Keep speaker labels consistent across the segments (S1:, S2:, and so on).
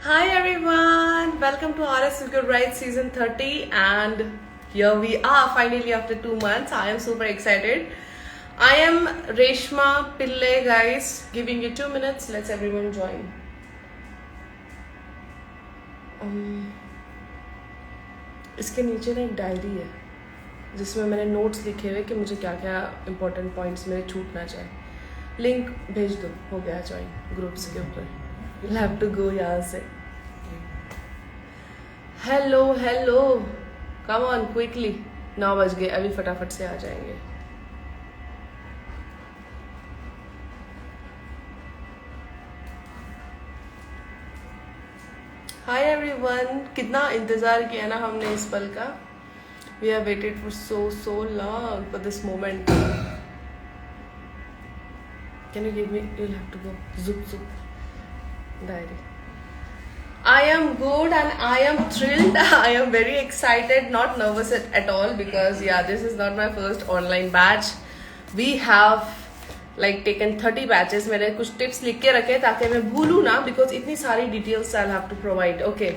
S1: Hi everyone, welcome to RS Good Ride season 30 and here we are finally after 2 months. I am super excited. I am Reshma Pillai guys, giving you 2 minutes. Let's everyone join. इसके नीचे ना एक diary है जिसमें मैंने notes लिखे हुए कि मुझे क्या क्या इंपॉर्टेंट पॉइंट्स मेरे छूट ना जाए. लिंक भेज दो, हो गया ज्वाइन ग्रुप्स के ऊपर. You'll have to go यहाँ से. Hello come on quickly. 9 बज गए, अभी फटाफट से आ जाएंगे. हाय एवरीवन, कितना इंतजार किया ना हमने इस पल का. We have waited for so long for this moment. Can you give me, you will have to go. zup diary. I am good and I am thrilled. I am very excited, not nervous at all because this is not my first online batch. We have like taken 30 batches. मैंने कुछ tips लिख के रखे ताकि मैं भूलूं ना because इतनी सारी details I'll have to provide. Okay.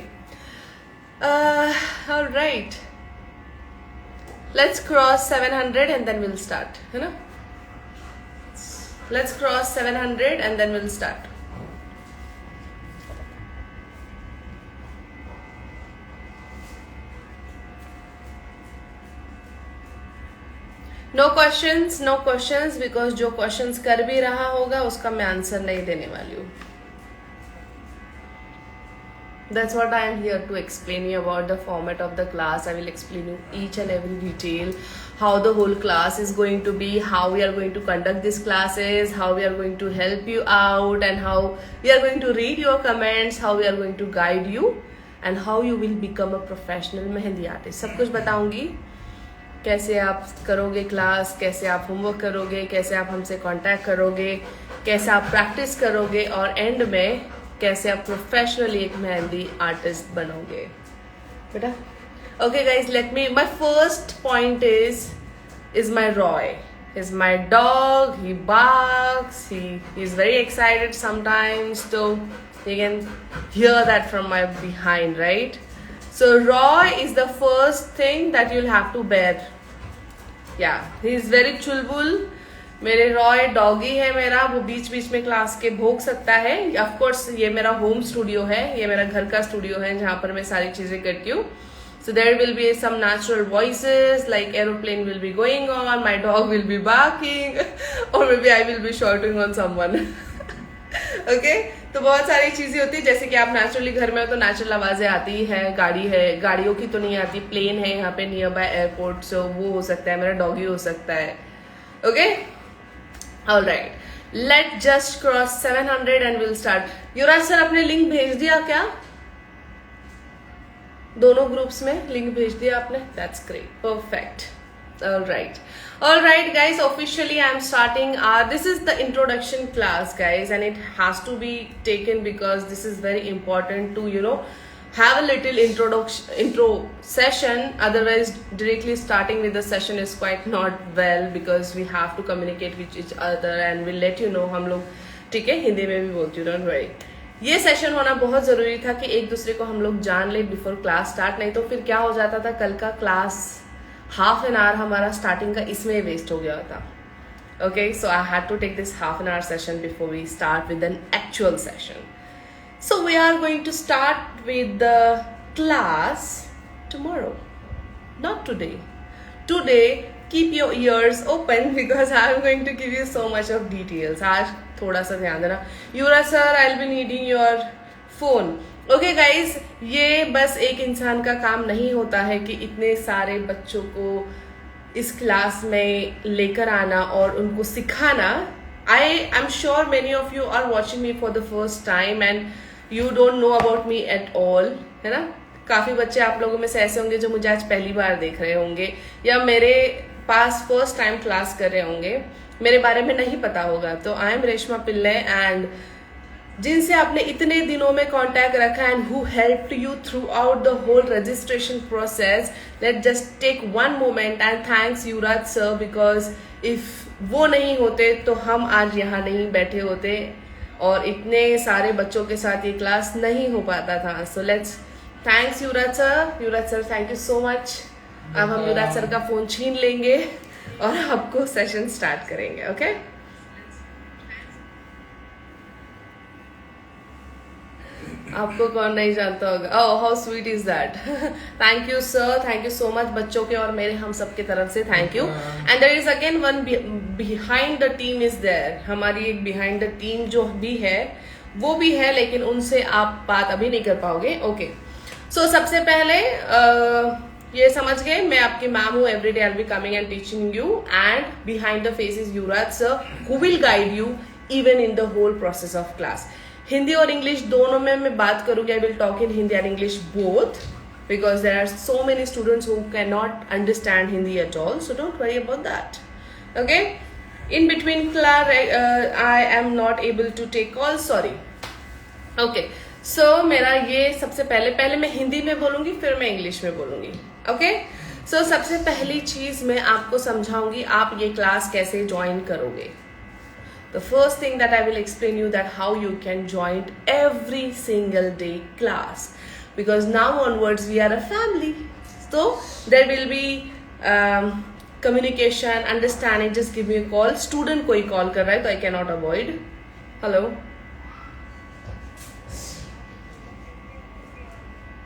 S1: All right. Let's cross 700 and then we'll start. है ना? Let's cross 700 and then we'll start. No questions because जो क्वेश्चंस कर भी रहा होगा उसका मैं आंसर नहीं देने वाली हूँ. That's what I am here to explain you about the format of the class. I will explain you each and every detail, how the whole class is going to be, how we are going to conduct these classes, how we are going to help you out, and how we are going to read your comments, how we are going to guide you, and how you will become a professional mehndi artist. सब कुछ बताऊंगी. कैसे आप करोगे class, कैसे आप homework करोगे, कैसे आप हमसे कांटेक्ट करोगे, कैसे आप प्रैक्टिस करोगे और एंड में कैसे आप प्रोफेशनली एक मेहंदी आर्टिस्ट बनोगे. बेटा okay guys, let me, my first point is my Roy. Is my dog. He barks, he is very excited sometimes, so you can hear that from my behind, right? So Roy is the first thing that you'll have to bear. Yeah, he is very chulbul. मेरे Roy doggy है मेरा, वो बीच बीच में class के भोग सकता है. Of course ये मेरा होम स्टूडियो है, ये मेरा घर का स्टूडियो है जहाँ पर मैं सारी चीजें करती हूँ. So there will be some natural voices like aeroplane will be going on, my dog will be barking, or maybe I will be shouting on someone. Okay? तो बहुत सारी चीजें होती है जैसे कि आप नेचुरली घर में हो तो नेचुरल आवाजें आती है. गाड़ी है, गाड़ियों की तो नहीं आती. प्लेन है यहाँ पे नियर बाय एयरपोर्ट, सो वो हो सकता है, मेरा डॉगी हो सकता है. Okay, alright, let just cross 700 and will start. Yuvraj sir अपने लिंक भेज दिया क्या? दोनों ग्रुप्स में लिंक भेज दिया आपने? That's great, perfect. All right guys, officially I am starting. This is the introduction class guys, and it has to be taken because this is very important to have a little intro session. Otherwise directly starting with the session is quite not well because we have to communicate with each other and we'll let you know. हम लोग ठीक है, हिंदी में भी बोलती हूँ, don't worry. ये session होना बहुत जरूरी था कि एक दूसरे को हम लोग जान ले बिफोर क्लास स्टार्ट. नहीं तो फिर क्या हो जाता था, कल का क्लास हाफ एन आवर हमारा स्टार्टिंग का इसमें वेस्ट हो गया था. Okay, so I had to take this half an hour session before we start with an actual session. So we are going to start with the class tomorrow, not today. Today keep your ears open because I am going to give you so much of details. आज थोड़ा सा ध्यान देना. Yuvraj sir, I will be needing your phone. Okay guys, ये बस एक इंसान का काम नहीं होता है कि इतने सारे बच्चों को इस क्लास में लेकर आना और उनको सिखाना. I am sure many of you are watching me for the first time and you don't know about me at all, है ना. काफी बच्चे आप लोगों में से ऐसे होंगे जो मुझे आज पहली बार देख रहे होंगे या मेरे पास फर्स्ट टाइम क्लास कर रहे होंगे, मेरे बारे में नहीं पता होगा. तो I am Reshma Pillai and जिनसे आपने इतने दिनों में कांटेक्ट रखा and who helped you throughout the whole registration process. Let just take one moment and thanks Yuvraj sir because if वो नहीं होते तो हम आज यहाँ नहीं बैठे होते और इतने सारे बच्चों के साथ ये क्लास नहीं हो पाता था. So let's thanks Yuvraj sir, thank you so much. अब हम युवराज सर का फोन छीन लेंगे और आपको सेशन स्टार्ट करेंगे. ओके आपको कौन नहीं जानता होगा. Oh how sweet is that. Thank you sir, thank you so much बच्चों के और मेरे हम सब की तरफ से thank you. And there is again one behind the team is there. हमारी एक बिहाइंड द टीम जो भी है वो भी है, लेकिन उनसे आप बात अभी नहीं कर पाओगे. ओके सो सबसे पहले ये समझ गए मैं आपकी मैम हूँ. Every day I will be coming and teaching you, and behind the face is Yuvraj sir who will guide you even in the whole process of class. Hindi और इंग्लिश दोनों में मैं बात करूंगी. I will talk in Hindi and English both because there are so many students who can not understand Hindi at all. So don't worry about that. Okay in between class I am not able to take call, sorry. Okay so मेरा ये सबसे पहले मैं हिंदी में बोलूंगी फिर मैं English में बोलूंगी. ओके सो सबसे पहली चीज मैं आपको समझाऊंगी आप ये क्लास कैसे ज्वाइन करोगे. The first thing that I will explain you that how you can join every single day class, because now onwards we are a family, so there will be communication, understanding. Just give me a call. Student कोई call कर रहा है तो I cannot avoid. Hello.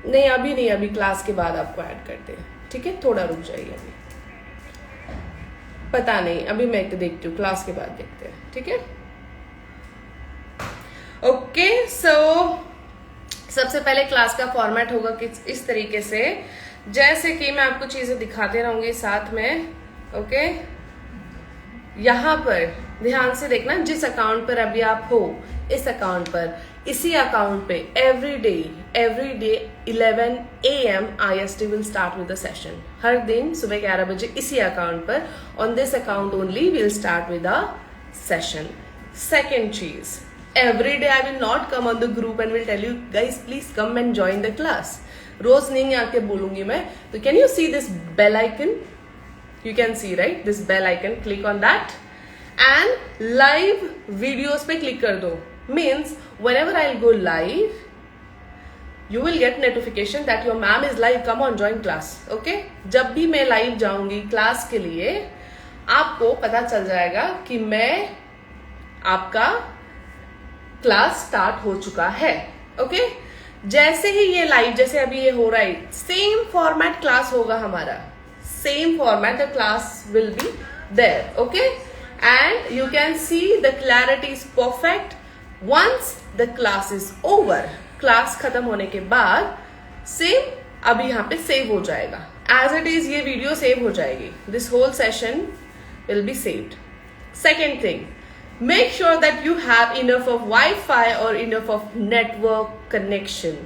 S1: नहीं अभी class के बाद आपको ऐड करते हैं. ठीक है थोड़ा रुक जाइए. अभी पता नहीं, अभी मैं देखती हूँ, क्लास के बाद देखते हैं. ठीक है ओके सो सबसे पहले क्लास का फॉर्मेट होगा कि इस तरीके से, जैसे कि मैं आपको चीजें दिखाते रहूंगी साथ में. ओके यहाँ पर ध्यान से देखना, जिस अकाउंट पर अभी आप हो इस अकाउंट पर, इसी अकाउंट पे every day 11 AM IST will start with the session. हर दिन सुबह 11 बजे इसी अकाउंट पर, on this account only will start with the session. Second चीज, every day I will not come on the group and will tell you guys please come and join the class. रोज नहीं आके बोलूंगी मैं. तो can you see this bell icon? You can see right this bell icon. Click on that and live videos पे click कर दो. Means whenever I'll go live, you will get notification that your ma'am is live. Come on join class. Okay? जब भी मैं live जाऊंगी class के लिए आपको पता चल जाएगा कि मैं आपका क्लास स्टार्ट हो चुका है. ओके जैसे ही ये लाइव, जैसे अभी ये हो रहा है, सेम फॉर्मेट क्लास होगा हमारा. Same format the class will be there. Okay and you can see the clarity is perfect once the class is over. Class खत्म होने के बाद सेम अभी यहाँ पे सेव हो जाएगा. एज इट इज ये वीडियो सेव हो जाएगी. This whole session will be saved. Second thing, make sure that you have enough of Wi-Fi or enough of network connection.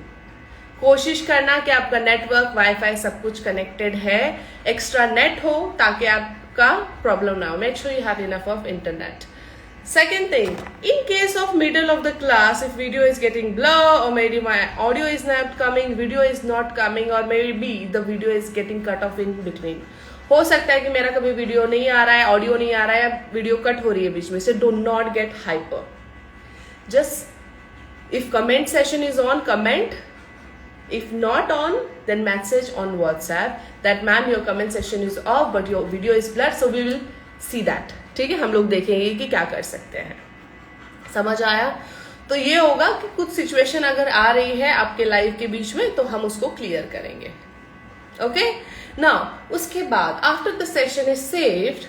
S1: कोशिश करना कि आपका नेटवर्क वाईफाई सब कुछ कनेक्टेड है, एक्स्ट्रा नेट हो ताकि आपका प्रॉब्लम ना हो. Make sure you have enough of internet. Second thing, in case of middle of the class, if video is getting blur or maybe my audio is not coming, video is not coming, or maybe the video is getting cut off in between. हो सकता है कि मेरा कभी video नहीं आ रहा है, audio नहीं आ रहा है, वीडियो कट हो रही है बीच में से. Do not get hyper. Just if comment session is on, comment. If not on, then message on WhatsApp that ma'am your comment session is off but your video is blur, so we will see that. ठीक है हम लोग देखेंगे कि क्या कर सकते हैं. समझ आया? तो ये होगा कि कुछ सिचुएशन अगर आ रही है आपके लाइव के बीच में तो हम उसको क्लियर करेंगे. ओके नाउ उसके बाद after the session is saved,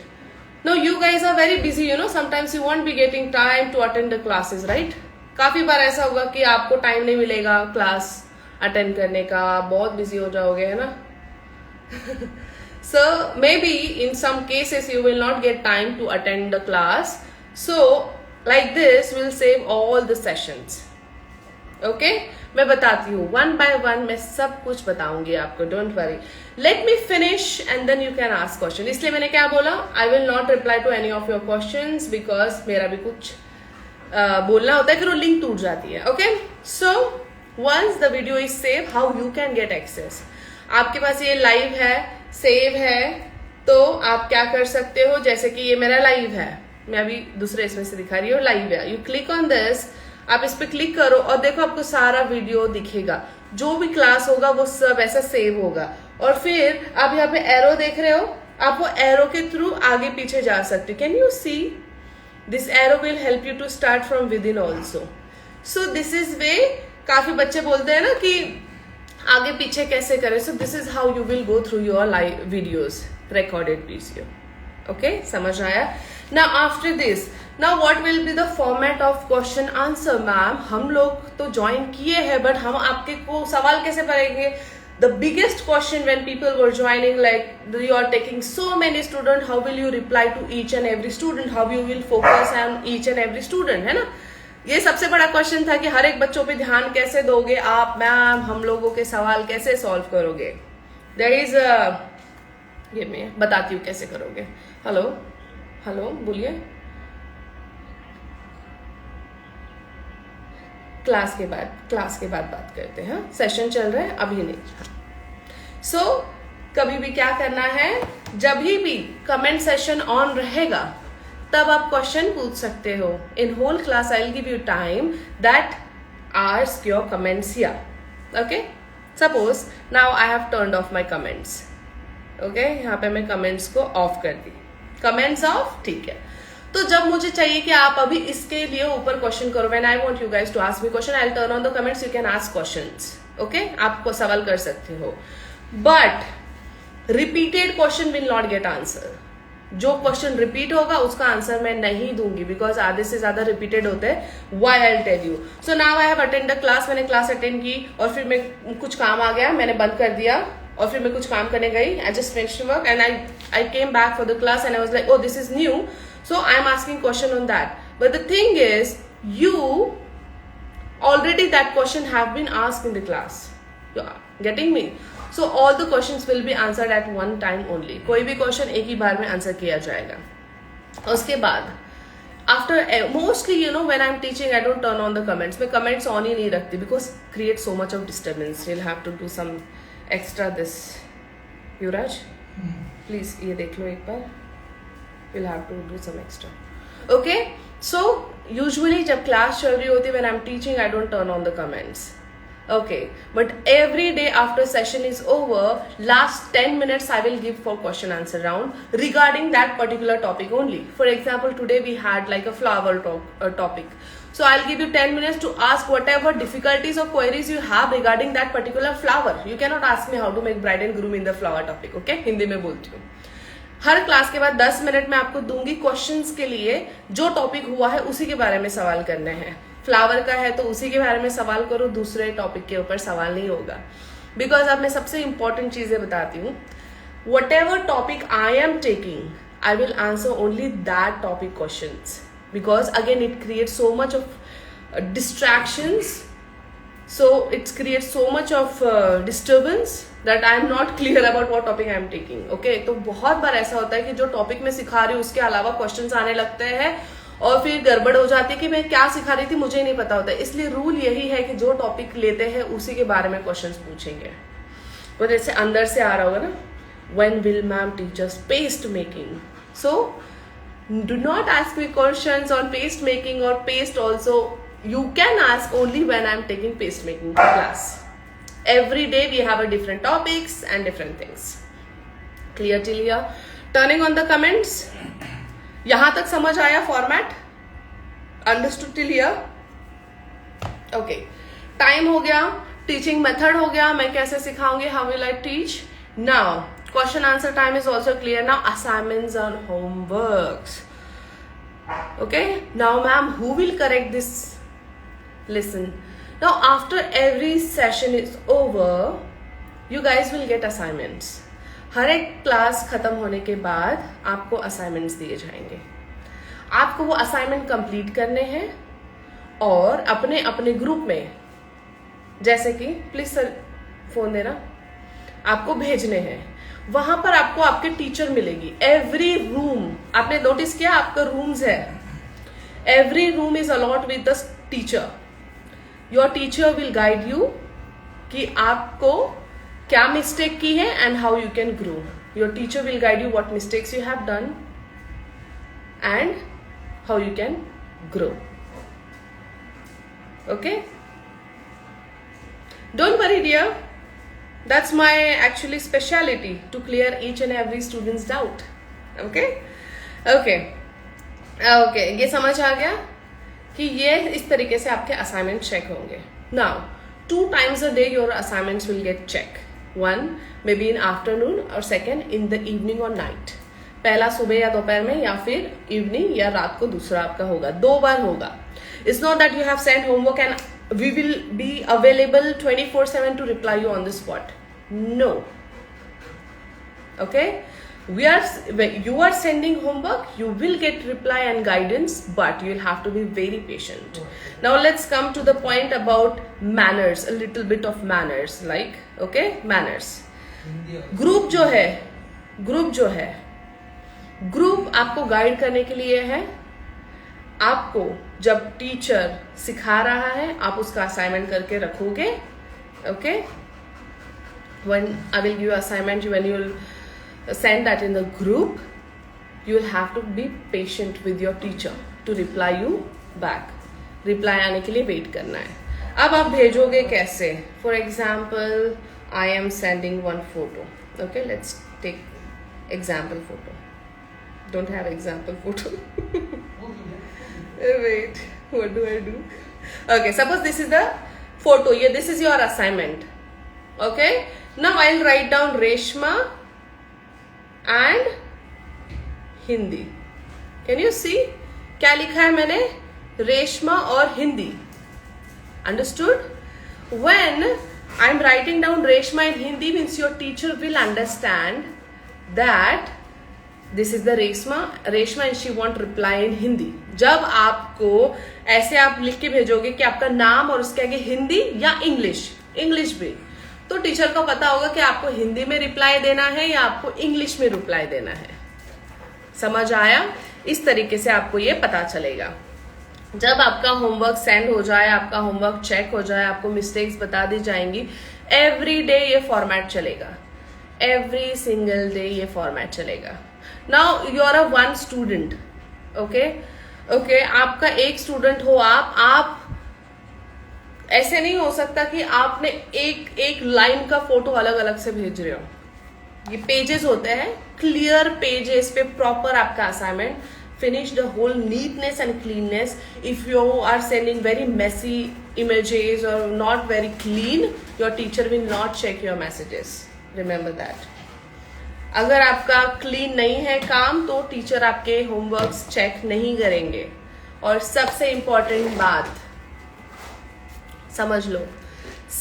S1: now you guys are very busy, you know sometimes you won't be getting time to attend the classes, right? काफी बार ऐसा होगा कि आपको टाइम नहीं मिलेगा क्लास अटेंड करने का, बहुत बिजी हो जाओगे, है ना? So maybe in some cases you will not get time to attend the class. So like this we'll save all the sessions. Okay? मैं बताती हूँ one by one, मैं सब कुछ बताऊंगी आपको. Don't worry. Let me finish and then you can ask question. इसलिए मैंने क्या बोला? I will not reply to any of your questions because मेरा भी कुछ बोलना होता है, फिर वो लिंक टूट जाती है. Okay? So once the video is saved, how you can get access? आपके पास ये लाइव है, सेव है, तो आप क्या कर सकते हो, जैसे कि ये मेरा लाइव है, मैं अभी दूसरे इसमें से दिखा रही हूँ, लाइव है. यू क्लिक ऑन दिस, आप इस पे क्लिक करो और देखो आपको सारा वीडियो दिखेगा, जो भी क्लास होगा वो सब ऐसा सेव होगा। और फिर आप यहाँ पे एरो देख रहे हो, आप वो एरो के थ्रू आगे पीछे जा सकते हो। Can you see this arrow will help you to start from within also. So this is way, काफी बच्चे बोलते हैं ना कि आगे पीछे कैसे करें, सो this is how you will go through your live videos, recorded video. Okay, समझ आया? Now after this, now what will be the format of question answer. Ma'am हम लोग तो ज्वाइन किए हैं, बट हम आपके को सवाल कैसे करेंगे? The biggest question when people were joining, like you are taking so many students, how will you reply to each and every student, how you will focus on each and every student, है ना? ये सबसे बड़ा question था कि हर एक बच्चों पे ध्यान कैसे दोगे आप मैम, हम लोगों के सवाल कैसे सॉल्व करोगे। देयर इज ये मैं बताती हूँ कैसे करोगे। हेलो हेलो बोलिए। क्लास के बाद बात करते हैं, सेशन चल रहा है अभी नहीं। सो कभी भी क्या करना है, जब भी कमेंट सेशन ऑन रहेगा तब आप क्वेश्चन पूछ सकते हो। In whole class I will give you time that ask your comments here. Okay, suppose now I have turned off my comments. Okay, यहाँ पे मैं कमेंट्स को ऑफ कर दी, कमेंट्स ऑफ, ठीक है। तो जब मुझे चाहिए कि आप अभी इसके लिए ऊपर क्वेश्चन करो, when I want you guys to ask me question, I will turn on the comments, you can ask questions. Okay, आपको सवाल कर सकते हो, but repeated question will not get answer. जो क्वेश्चन रिपीट होगा उसका आंसर मैं नहीं दूंगी, बिकॉज आधे से ज्यादा रिपीटेड होते हैं। Why I will tell you. So now I have attend the class, मैंने क्लास अटेंड की और फिर मैं कुछ काम आ गया, मैंने बंद कर दिया और फिर मैं कुछ काम करने गई। I just finished work and I came back for the class and I was like, oh this is new, so I am asking question on that. But the thing is, you already that question have been asked in the class. You are getting me? So all the questions will be answered at one time only. कोई भी question एक ही बार में answer किया जाएगा। उसके बाद after mostly you know when I'm teaching I don't turn on the comments. मैं comments on ही नहीं रखती because create so much of disturbance. You'll have to do some extra this. Yuvraj please ये देख लो एक बार, you'll have to do some extra. Okay, so usually जब class चल रही होती है when I'm teaching I don't turn on the comments. Okay, but every day after session is over, last 10 minutes I will give for question answer round regarding that particular topic only. For example, today we had like a flower topic. So I'll give you 10 minutes to ask whatever difficulties or queries you have regarding that particular flower. You cannot ask me how to make bride and groom in the flower topic. Okay, Hindi में बोलती हूँ। हर class के बाद 10 minute में आपको दूंगी questions के लिए, जो टॉपिक हुआ है उसी के बारे में सवाल करने हैं। फ्लावर का है तो उसी के बारे में सवाल करो, दूसरे टॉपिक के ऊपर सवाल नहीं होगा। बिकॉज अब मैं सबसे इंपॉर्टेंट चीजें बताती हूँ। What ever topic I am taking I will answer only that topic questions, because again it create so much of distractions, so it creates so much of disturbance that I am not clear about what topic I am taking. Okay, तो बहुत बार ऐसा होता है कि जो topic मैं सिखा रही हूँ उसके अलावा क्वेश्चंस आने लगते हैं और फिर गड़बड़ हो जाती है कि मैं क्या सिखा रही थी मुझे नहीं पता होता है। इसलिए रूल यही है कि जो टॉपिक लेते हैं उसी के बारे में क्वेश्चंस पूछेंगे। तो जैसे अंदर से आ रहा होगा ना, when will ma'am teach us paste making? So do not ask me questions on paste making or paste also. You can ask only when I'm taking paste making class. Every day we have a different topics and different things. Clear till here? Turning on the comments. यहाँ तक समझ आया format? Understood till here? Okay. Time हो गया, teaching method हो गया, मैं कैसे सिखाऊंगी, how will I teach? Now, question answer time is also clear. Now, assignments and homeworks. Okay. Now, ma'am, who will correct this? Listen, now after every session is over, you guys will get assignments. हर एक class खत्म होने के बाद आपको assignments दिए जाएंगे। आपको वो असाइनमेंट कंप्लीट करने हैं और अपने अपने ग्रुप में, जैसे कि प्लीज सर फोन देना, आपको भेजने हैं। वहां पर आपको आपके टीचर मिलेगी। एवरी रूम, आपने नोटिस किया आपका रूम्स है, every room is a lot with the teacher. Your teacher will guide you कि आपको क्या मिस्टेक की है and how you can grow. Your teacher will guide you what mistakes you have done and how you can grow. Okay, don't worry dear, that's my actually speciality, to clear each and every student's doubt. Okay, okay, okay, ये समझ आ गया कि ये इस तरीके से आपके assignment check होंगे. Now 2 times a day your assignments will get checked. One maybe in afternoon or second in the evening or night. पहला सुबह या दोपहर में या फिर इवनिंग या रात को दूसरा आपका होगा. 2 बार होगा. It's not that you have sent homework and we will be available 24/7 to reply you on the spot. No. Okay? When you are sending homework, you will get reply and guidance, but you will have to be very patient. Now let's come to the point about manners, a little bit of manners, like, okay, manners. Group जो है group आपको guide करने के लिए है. आपको जब teacher सिखा रहा है आप उसका असाइनमेंट करके रखोगे. Okay, when I will give you assignment, when you will send that in the group, you will have to be patient with your teacher to reply you back. reply आने के लिए वेट करना है. अब आप भेजोगे कैसे? For example, I am sending one photo. Okay, let's take example photo. Don't have example photo. Wait, what do I do? Okay, suppose this is the photo. Yeah, this is your assignment. Okay, now I'll write down Reshma and Hindi. Can you see क्या लिखा है मैंने? रेशमा और Hindi. Understood? When I'm writing down Reshma and Hindi means your teacher will understand that this is the Reshma and she want reply in Hindi. जब आपको ऐसे आप लिख के भेजोगे कि आपका नाम और उसके आगे हिंदी या इंग्लिश भी, तो टीचर को पता होगा कि आपको हिंदी में रिप्लाई देना है या आपको इंग्लिश में रिप्लाई देना है. समझ आया? इस तरीके से आपको ये पता चलेगा. जब आपका होमवर्क सेंड हो जाए, आपका होमवर्क चेक हो जाए, आपको मिस्टेक्स बता दी जाएंगी, एवरी डे ये फॉर्मेट चलेगा. एवरी सिंगल डे ये फॉर्मेट चलेगा. Now you are a one student. Okay, आपका एक स्टूडेंट हो आप ऐसे नहीं हो सकता कि आपने एक लाइन का फोटो अलग अलग से भेज रहे हो. ये पेजेस होते हैं, क्लियर पेजेस पे प्रॉपर आपका assignment. Finish the whole neatness and cleanness. If you are sending very messy images और not very clean, your teacher will not check your messages. Remember that. अगर आपका क्लीन नहीं है काम, तो टीचर आपके होमवर्क्स चेक नहीं करेंगे. और सबसे इंपॉर्टेंट बात समझ लो,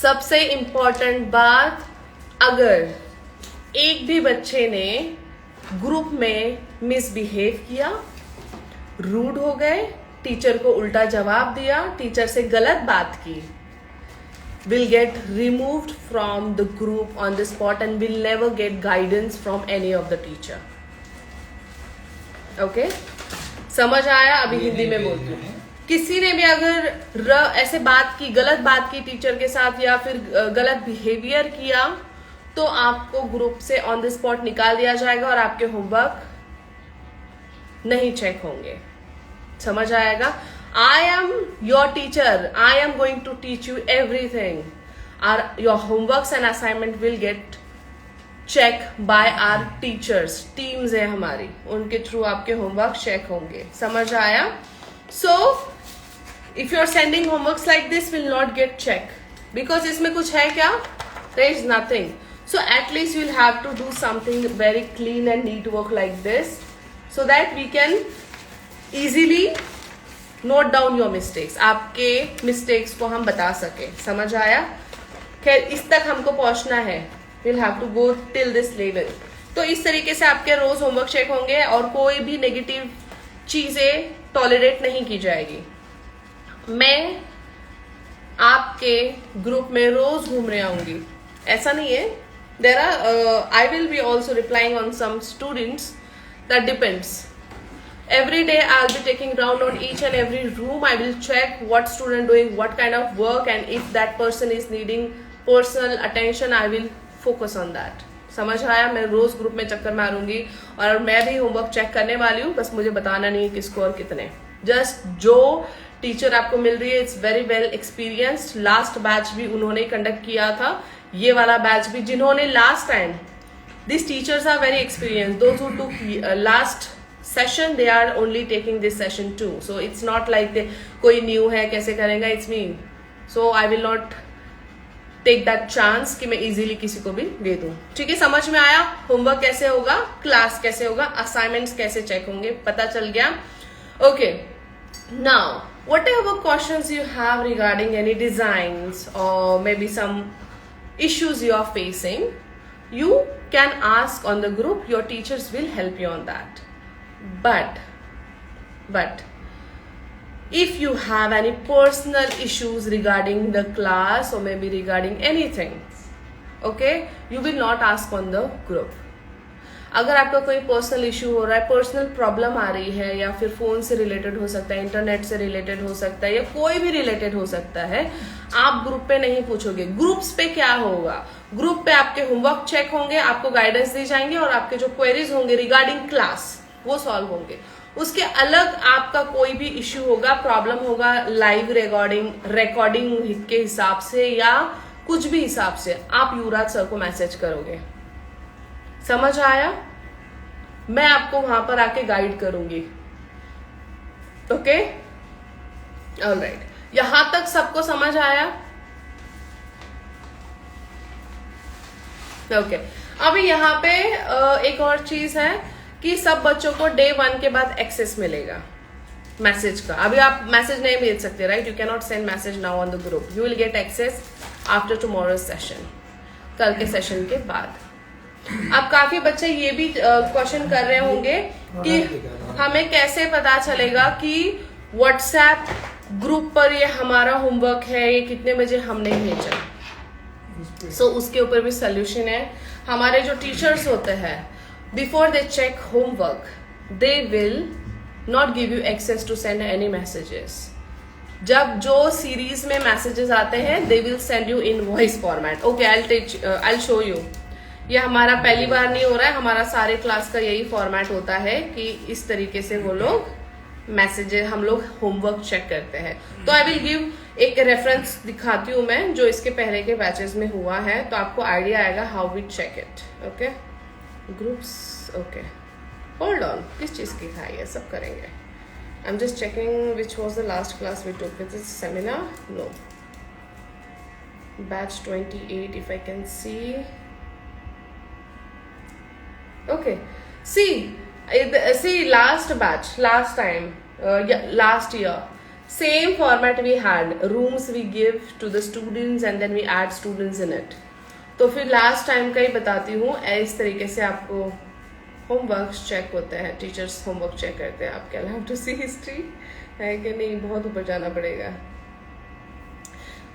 S1: सबसे इंपॉर्टेंट बात, अगर एक भी बच्चे ने ग्रुप में मिसबिहेव किया, रूड हो गए, टीचर को उल्टा जवाब दिया, टीचर से गलत बात की, will get removed from the group on the spot and will never get guidance from any of the teacher. Okay? समझ आया? अभी हिंदी में बोलती हूँ. किसी ने भी अगर ऐसे गलत बात की टीचर के साथ या फिर गलत बिहेवियर किया, तो आपको ग्रुप से ऑन द स्पॉट निकाल दिया जाएगा और आपके होमवर्क नहीं चेक होंगे. समझ आएगा? I am your teacher. I am going to teach you everything. Your homeworks and assignment will get checked by our teachers. Teams है हमारी, उनके थ्रू आपके होमवर्क चेक होंगे. समझ आया? So, if you are sending homeworks like this, will not get checked. Because इसमें कुछ है क्या? There is nothing. So at least you will have to do something very clean and neat work like this, so that we can easily note down your mistakes. आपके mistakes को हम बता सके. समझ आया? खैर, इस तक हमको पहुंचना है. We'll have to go till this level. तो इस तरीके से आपके रोज होमवर्क चेक होंगे और कोई भी नेगेटिव चीजें टॉलरेट नहीं की जाएगी. मैं आपके ग्रुप में रोज घूम रही आऊंगी, ऐसा नहीं है. There are I will be also replying on some students. That depends. Every day I'll be taking round on each and every room. I will check what student doing what kind of work, and if that person is needing personal attention, I will focus on that. समझ आया? मैं रोज group में चक्कर मारूंगी और मैं भी homework check करने वाली हूँ. बस मुझे बताना नहीं किसको और कितने. जस्ट जो टीचर आपको मिल रही है, it's very well experienced. Last batch भी उन्होंने कंडक्ट किया था, ये वाला बैच भी जिन्होंने last time, these teachers are very experienced. Those who took last session, they are only taking this session too. So it's not like they कोई new है कैसे करेगा, it's me. So I will not take that chance कि मैं easily किसी को भी दे दूं। ठीक है, समझ में आया? होमवर्क कैसे होगा, क्लास कैसे होगा, असाइनमेंट्स कैसे चेक होंगे, पता चल गया? Okay, now whatever questions you have regarding any designs or maybe some issues you are facing, you can ask on the group. Your teachers will help you on that. But if you have any personal issues regarding the class or maybe regarding anything, okay, you will not ask on the group. अगर आपका कोई personal issue हो रहा है, personal problem आ रही है, या फिर फोन से रिलेटेड हो सकता है, इंटरनेट से रिलेटेड हो सकता है, या कोई भी रिलेटेड हो सकता है, आप ग्रुप पे नहीं पूछोगे। ग्रुप्स पे क्या होगा, ग्रुप पे आपके होमवर्क चेक होंगे, आपको गाइडेंस दी जाएंगे और आपके जो क्वेरीज होंगे रिगार्डिंग क्लास वो सॉल्व होंगे। उसके अलग आपका कोई भी इश्यू होगा, प्रॉब्लम होगा लाइव रिकॉर्डिंग के हिसाब से या कुछ भी हिसाब से, आप युवराज सर को मैसेज करोगे। समझ आया? मैं आपको वहां पर आके गाइड करूंगी। ओके, ऑलराइट, यहां तक सबको समझ आया? ओके, अभी यहाँ पे एक और चीज है कि सब बच्चों को डे 1 के बाद एक्सेस मिलेगा मैसेज का। अभी आप मैसेज नहीं भेज सकते, right? You can not send message now on the group. You will get access after tomorrow session, कल के सेशन के बाद। अब काफी बच्चे ये भी क्वेश्चन कर रहे होंगे कि हमें कैसे पता चलेगा कि व्हाट्सएप ग्रुप पर ये हमारा होमवर्क है, ये कितने बजे हमने भेजा। सो उसके ऊपर भी सोल्यूशन है। हमारे जो टीचर्स होते हैं, before they check homework, they will not give you access to send any messages. जब जो सीरीज में मैसेजेस आते हैं, they will send you in voice format. Okay, I show you. ये हमारा पहली बार नहीं हो रहा है, हमारा सारे क्लास का यही फॉर्मेट होता है कि इस तरीके से वो लोग मैसेजेस, हम लोग होमवर्क चेक करते हैं। तो आई विल गिव एक रेफरेंस दिखाती हूँ मैं, जो इसके पहले के बैचेस में हुआ है, तो आपको आइडिया आएगा how we check it. Okay, groups, okay, hold on, किस चीज की था ये, सब करेंगे। I am just checking which was the last class we took with this seminar. No, batch 28 if I can see. Okay, see last batch, last time, last year, same format we had. Rooms we give to the students and then we add students in it. तो फिर last time का ही बताती हूँ, इस तरीके से आपको homework check होते हैं, टीचर्स होमवर्क चेक करते हैं। आपके हैव टू सी हिस्ट्री है कि नहीं, बहुत ऊपर जाना पड़ेगा।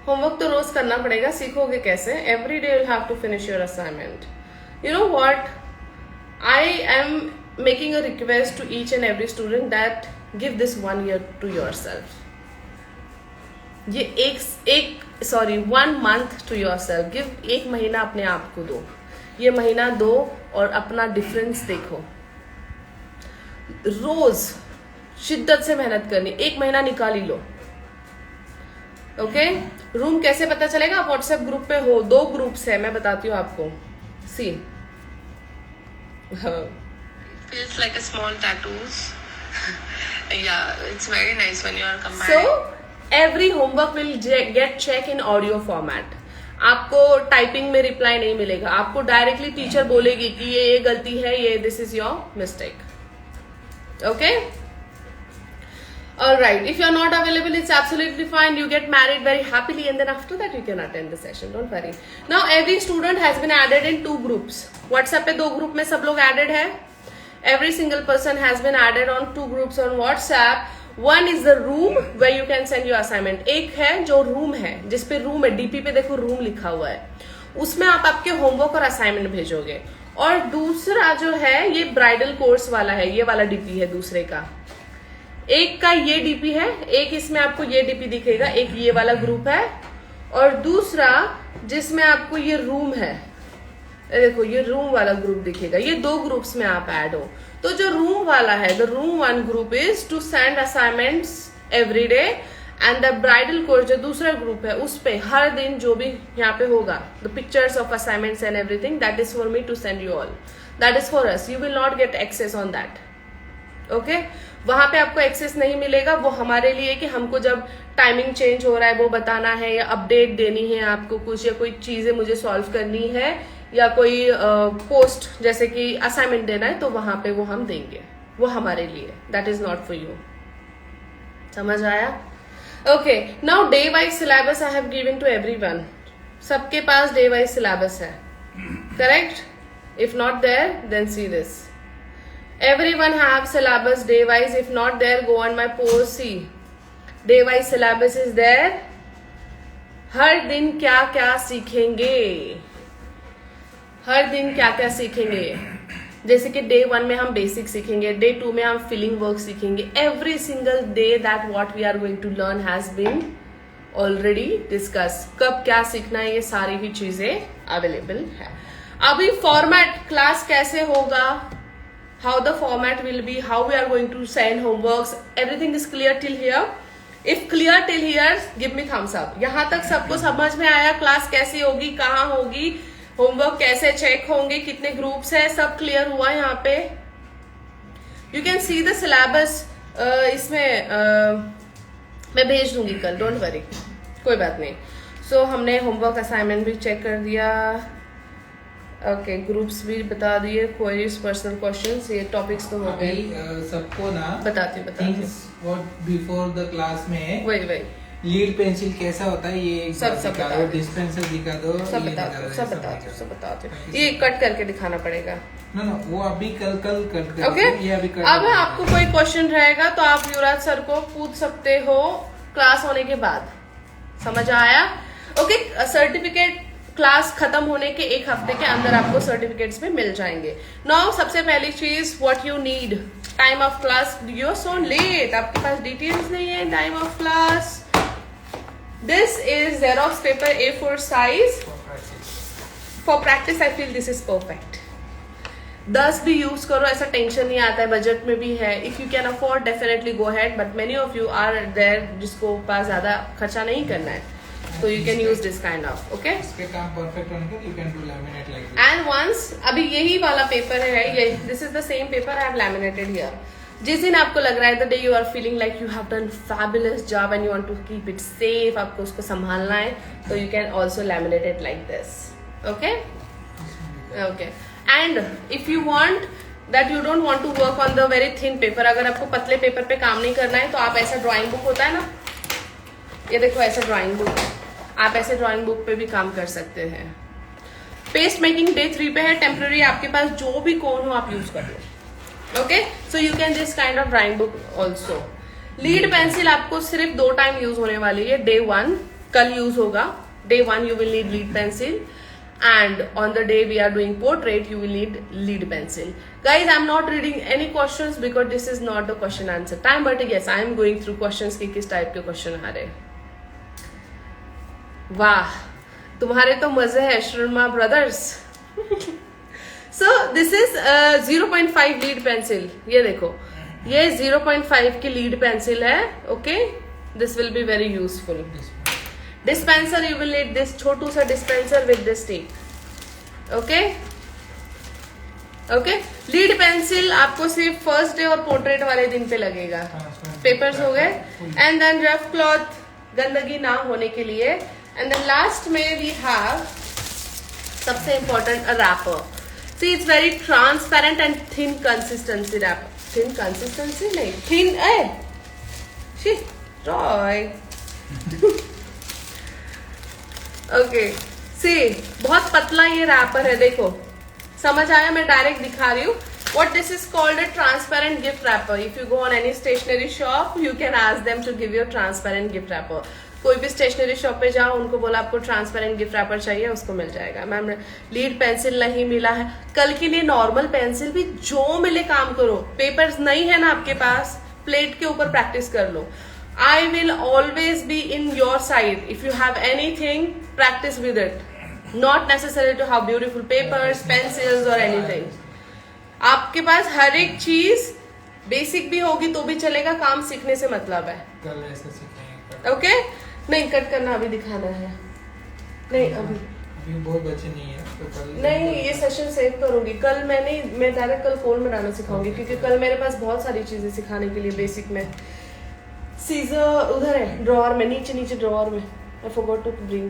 S1: होमवर्क तो रोज करना पड़ेगा, सीखोगे कैसे? Every day will have to finish your assignment. You know what, I am making a request to each and every student that give this 1 year to yourself. ये एक 1 month to yourself. Give 1 महीना अपने आप को दो, ये महीना दो और अपना डिफरेंस देखो। रोज शिद्दत से मेहनत करनी, 1 महीना निकाल ही लो। ओके, रूम कैसे पता चलेगा? व्हाट्सएप ग्रुप पे हो, 2 ग्रुप्स है, मैं बताती हूँ आपको। सी,
S2: feels like a small tattoos. Yeah, it's very nice when you are comparing.
S1: So every homework will get checked in audio format. आपको टाइपिंग में रिप्लाई नहीं मिलेगा, आपको डायरेक्टली टीचर बोलेगी कि ये गलती है, ये this is your mistake. Okay, alright, if you are not available, it's absolutely fine. You get married very happily and then after that you can attend the session, don't worry. Now every student has been added in 2 groups. WhatsApp पे 2 group में सब लोग added है। Every single person has been added on 2 groups on WhatsApp. One is the room where you can send your assignment. एक है जो room है, जिसपे रूम है, डीपी पे देखो रूम लिखा हुआ है, उसमें आप आपके होमवर्क और असाइनमेंट भेजोगे। और दूसरा जो है ये ब्राइडल कोर्स वाला है, ये वाला डीपी है दूसरे का। एक का ये डीपी है, एक इसमें आपको ये डीपी दिखेगा, एक ये वाला ग्रुप है, और दूसरा जिसमें आपको ये रूम है, देखो ये रूम वाला ग्रुप दिखेगा। ये 2 ग्रुप्स में आप ऐड हो। तो जो रूम वाला है, the room 1 group is to send assignments every day and the bridal course जो दूसरा ग्रुप है उस पे हर दिन जो भी यहाँ पे होगा, the pictures of assignments and everything, that is for me to send you all, that is for us, you will not get access on that. Okay, वहां पे आपको एक्सेस नहीं मिलेगा. वो हमारे लिए कि हमको जब टाइमिंग चेंज हो रहा है वो बताना है, या अपडेट देनी है आपको कुछ, या कोई चीजें मुझे सॉल्व करनी है, या कोई पोस्ट जैसे कि असाइनमेंट देना है, तो वहां पे वो हम देंगे. वो हमारे लिए, that is not for you. समझ आया? Okay, now day wise syllabus I have given to everyone. सबके पास डे वाइज सिलेबस है, correct? If not there then see this. Everyone have syllabus day wise. If not there, go on my post, see. Day wise syllabus is there. हर दिन क्या क्या सीखेंगे, हर दिन क्या क्या सीखेंगे. जैसे कि डे 1 में हम बेसिक सीखेंगे, डे 2 में हम फिलिंग वर्क सीखेंगे. Every single day that what we are going to learn has been already discussed. कब क्या सीखना है ये सारी भी चीजें अवेलेबल है. अभी फॉर्मेट क्लास कैसे होगा, how the format will be, how we are going to send homeworks, everything is clear till here. If clear till here, give me thumbs up. यहाँ तक सबको समझ में आया क्लास कैसी होगी, कहाँ होगी, होमवर्क कैसे चेक होंगे, कितने ग्रुप्स है, सब क्लियर हुआ यहाँ पे. You can see the syllabus. इसमें मैं भेज दूंगी कल, डोंट वरी, कोई बात नहीं. सो हमने होमवर्क असाइनमेंट भी चेक कर दिया. ओके, ग्रुप्स भी बता दिए, क्वेरीज, पर्सनल क्वेश्चंस, ये टॉपिक्स तो हो गए.
S3: सबको ना
S1: बताती हूँ
S3: बिफोर द क्लास में
S1: वही
S3: लीड पेंसिल कैसा होता है ये
S1: सब
S3: दिखा दो, डिस्पेंसर दिखा दो,
S1: सब बताती हूँ. ये कट करके दिखाना पड़ेगा.
S3: ना वो अभी कल कट कर.
S1: ओके,
S3: ये अभी
S1: अब आपको कोई क्वेश्चन रहेगा तो आप युवराज सर को पूछ सकते हो क्लास होने के बाद. समझ आया? ओके, सर्टिफिकेट क्लास खत्म होने के एक हफ्ते के अंदर आपको सर्टिफिकेट्स भी मिल जाएंगे. नाउ सबसे पहली चीज, what you need, time of class. You are so late, आपके पास डिटेल्स नहीं है time of class. This is xerox paper A4 size. For practice I feel this is perfect. 10 भी यूज करो, ऐसा टेंशन नहीं आता है, बजट में भी है. If you can afford definitely go ahead, but many of you are there जिसको पास ज्यादा खर्चा नहीं करना है, so you can use this kind of, okay?
S3: इसके काम परफेक्ट होने के लिए you can do laminate like this.
S1: And once, अभी यही वाला पेपर है, ये this is the same paper I have laminated here. जिस दिन आपको लग रहा है the day you are feeling like you have done fabulous job and you want to keep it safe, आपको उसको संभालना है, तो you can also laminate it like this, okay? Okay. And if you want that you don't want to work on the very thin paper, अगर आपको पतले paper पे काम नहीं करना है, तो आप ऐसा ड्राइंग बुक होता है ना, ये देखो ऐसा ड्राइंग बुक, आप ऐसे ड्राइंग बुक पे भी काम कर सकते हैं. पेस्ट मेकिंग डे 3 पे है. टेम्पररी आपके पास जो भी कोन हो आप यूज कर लो. Okay, so you can this kind of drawing book also. Lead pencil आपको सिर्फ 2 टाइम यूज होने वाली है. डे 1 कल यूज होगा. Day 1 you will need lead pencil, and on the day we are doing portrait you will need lead pencil. Guys, I'm not reading any questions because this is not the question answer time, but yes I am going through questions कि किस type के question आ रहे. वाह, तुम्हारे तो मजे है Sharma brothers. So this is 0.5 lead pencil. ये देखो, ये 0.5 की लीड पेंसिल है. Okay, this will be very useful. Dispenser you will need this छोटू सा dispenser with this tape. Okay okay, lead pencil आपको सिर्फ फर्स्ट डे और पोर्ट्रेट वाले दिन पे लगेगा. पेपर्स हो गए. एंड देन रफ क्लॉथ, गंदगी ना होने के लिए. एंड देन लास्ट में वी हैव सबसे important a wrapper. See it's very transparent and thin consistency wrapper. Thin consistency नहीं, थिन रॉय. ओके, सी बहुत पतला ये रैपर है. देखो समझ आया? मैं डायरेक्ट दिखा रही हूँ. What this is called a transparent gift wrapper. If you go on any stationery shop, you can ask them to give you a transparent gift wrapper. कोई भी स्टेशनरी शॉप पे जाओ, उनको बोला आपको ट्रांसपेरेंट गिफ्ट रैपर चाहिए, उसको मिल जाएगा. मैम लीड पेंसिल नहीं मिला है, कल के लिए नॉर्मल पेंसिल भी जो मिले काम करो. पेपर्स नहीं है ना आपके पास, प्लेट के ऊपर प्रैक्टिस कर लो. I will always be in your side. If you have anything, practice with it. Not necessary to have beautiful papers, pencils or anything. आपके पास हर एक चीज बेसिक भी होगी तो भी चलेगा, काम सीखने से मतलब है.
S3: कल ऐसे सीखेंगे.
S1: ओके नहीं कट करना अभी दिखाना है नहीं अभी
S3: बहुत बच्चे नहीं है तो कल
S1: नहीं ये सेशन सेव करूंगी कल मैं डायरेक्ट कल फोन बनाना सिखाऊंगी क्योंकि कल मेरे पास बहुत सारी चीजें सिखाने के लिए बेसिक में सीजर उधर है ड्रॉअर में नीचे ड्रॉअर में आई फॉरगॉट टू ब्रिंग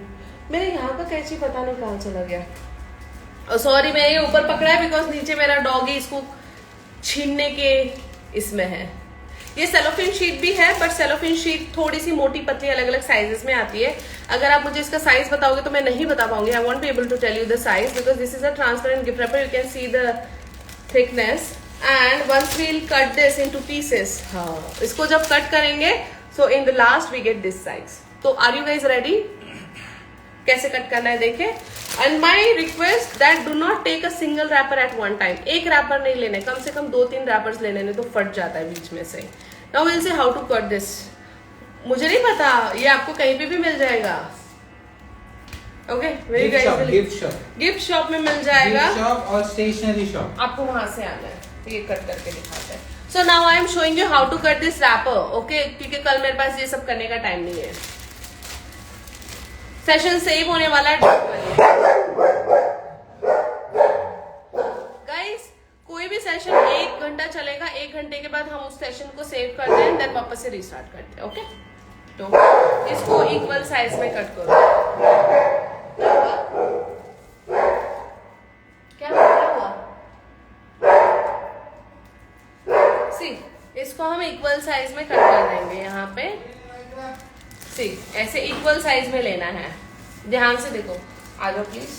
S1: मेरे यहाँ का कैची पता नहीं कहाँ चला गया सॉरी मैं ये ऊपर पकड़ा है बिकॉज नीचे मेरा डॉग ही इसको छीनने के इसमें है ये सेलोफिन शीट भी है बट सेलोफिन शीट थोड़ी सी मोटी पतली अलग अलग साइजेस में आती है अगर आप मुझे इसका साइज बताओगे तो मैं नहीं बता पाऊंगी I won't be able to tell you the size because this is a transparent gift wrapper you can see the thickness and once we'll cut this into pieces हाँ इसको जब कट करेंगे so in the last we get this size तो are you guys ready कैसे cut करना है देखे and my request that do not take a single wrapper at one time एक रैपर नहीं लेने कम से कम 2-3 रैपर्स ले लेने तो फट जाता है बीच में से now will say how to cut this मुझे नहीं पता ये आपको कहीं पे भी मिल जाएगा okay very guys gift shop में मिल जाएगा
S3: गिफ्ट शॉप और स्टेशनरी शॉप
S1: आपको वहां से आना है ये कट करके दिखाते हैं so now I am showing you how to cut this wrapper okay क्योंकि कल मेरे पास ये सब करने का टाइम नहीं है सेशन सेव होने वाला है गाइस कोई भी सेशन 1 घंटा चलेगा 1 घंटे के बाद हम उस सेशन को सेव करते हैं देन वापस से रिस्टार्ट करते हैं ओके तो इसको इक्वल साइज में कट करो क्या हुआ सी इसको हम इक्वल साइज में कट कर देंगे यहाँ पे सी ऐसे इक्वल साइज में लेना है ध्यान से देखो आ जाओ प्लीज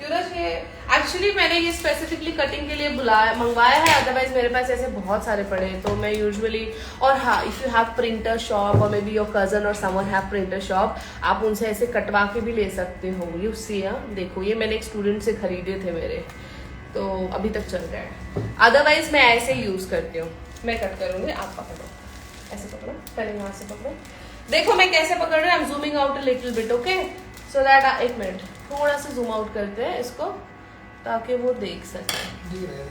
S1: यूरज ये एक्चुअली मैंने ये स्पेसिफिकली कटिंग के लिए मंगवाया है अदरवाइज मेरे पास ऐसे बहुत सारे पड़े हैं तो मैं यूजुअली और हाँ if you have printer shop और मे बी योर कजन और समवन हैव प्रिंटर शॉप आप उनसे ऐसे कटवा के भी ले सकते हो यू सी देखो ये मैंने एक स्टूडेंट से खरीदे थे मेरे तो अभी तक चल रहा है अदरवाइज मैं ऐसे यूज करती हूँ मैं कट करूंगी आप पकड़ो ऐसे पकड़ो पहले यहाँ से पकड़ो देखो मैं कैसे पकड़ रहा हूँ I am zooming out a little bit okay so that एक मिनट थोड़ा सा जूम आउट करते हैं इसको ताकि वो देख सके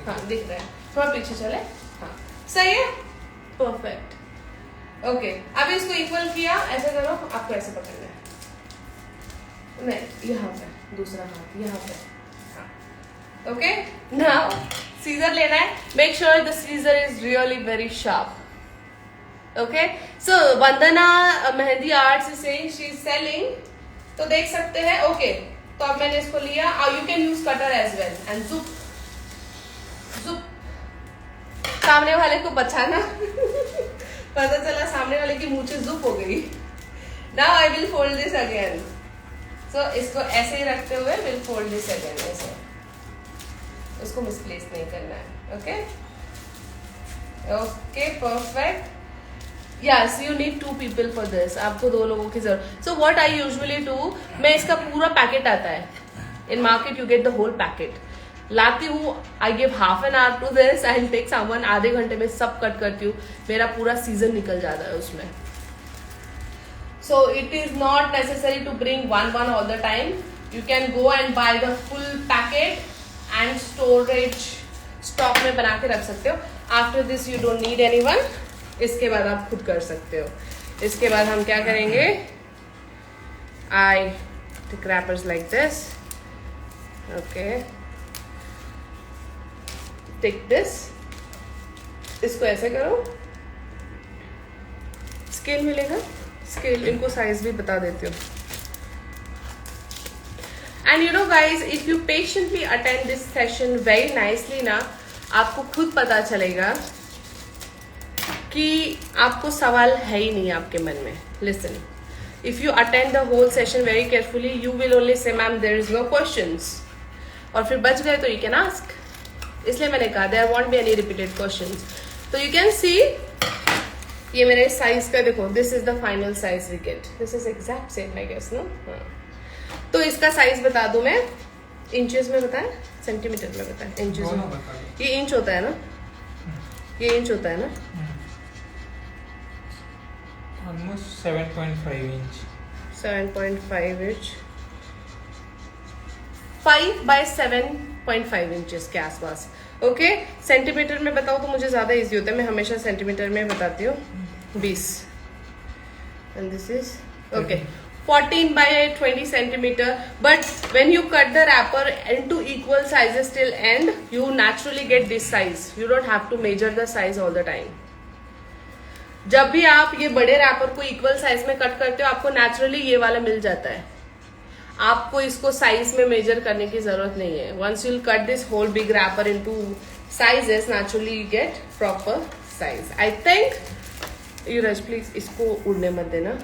S1: हाँ दिख रहा है थोड़ा पीछे चले हाँ सही है परफेक्ट ओके अब इसको इक्वल किया ऐसे करो आपको ऐसे पकड़ना है नहीं यहाँ पे दूसरा हाथ यहाँ पे हाँ ओके नाउ सीजर लेना है make sure the seizure is really very sharp okay so Vandana mehndi arts is saying she is selling तो देख सकते हैं ओके तो अब मैंने इसको लिया you can use cutter as well and जुप सामने वाले को बचाना पता चला सामने वाले की मूंछें जुप हो गई now I will fold this again so इसको ऐसे ही रखते हुए विल फोल्ड दिस अगेन ऐसे उसको मिसप्लेस नहीं करना है okay okay perfect Yes, you need 2 people for this. आपको 2 लोगों की जरूरत. So what I usually do, मैं इसका पूरा पैकेट आता है. In market you get the whole packet. लाती हूँ, I give half an hour to this. I'll take someone आधे घंटे में सब कट करती हूँ. मेरा पूरा सीजन निकल जाता है उसमें. So it is not necessary to bring one all the time. You can go and buy the full packet and storage stock में बना के रख सकते हो. After this you don't need anyone. इसके बाद आप खुद कर सकते हो. इसके बाद हम क्या करेंगे I take wrappers like this. Okay. Take this. इसको ऐसे करो. स्केल मिलेगा. स्केल इनको साइज भी बता देती हूँ. And you know guys, if you patiently attend this session very nicely ना, आपको खुद पता चलेगा कि आपको सवाल है ही नहीं आपके मन में. Listen, if you attend the whole session very carefully you will only say ma'am there is no questions और फिर बच गए तो यू कैन आस्क. इसलिए मैंने कहा there won't be any repeated questions. तो यू कैन सी ये मेरे साइज का देखो. This is the final size we get. This is exact same I guess no. तो इसका साइज बता दूं मैं. इंचेस में बताएं सेंटीमीटर में बताएं. इंचेस में ये इंच होता है ना. ये इंच होता है ना.
S3: Almost 7.5 inch.
S1: 7.5 inch. 5 by 7.5 inches के आसपास. ओके सेंटीमीटर में बताओ तो मुझे ज्यादा इजी होता है. मैं हमेशा सेंटीमीटर में बताती हूँ. 20 and this is okay 14 by 20 centimeter. But when you cut the wrapper into equal sizes till end, you naturally get this size. You don't have to measure the size all the time. जब भी आप ये बड़े wrapper को equal size में cut करते हो, आपको नेचुरली ये वाला मिल जाता है. आपको इसको साइज में मेजर करने की जरूरत नहीं है. Once you cut this whole big wrapper into sizes, naturally you get proper size. I think Yuvraj please इसको उड़ने मत देना.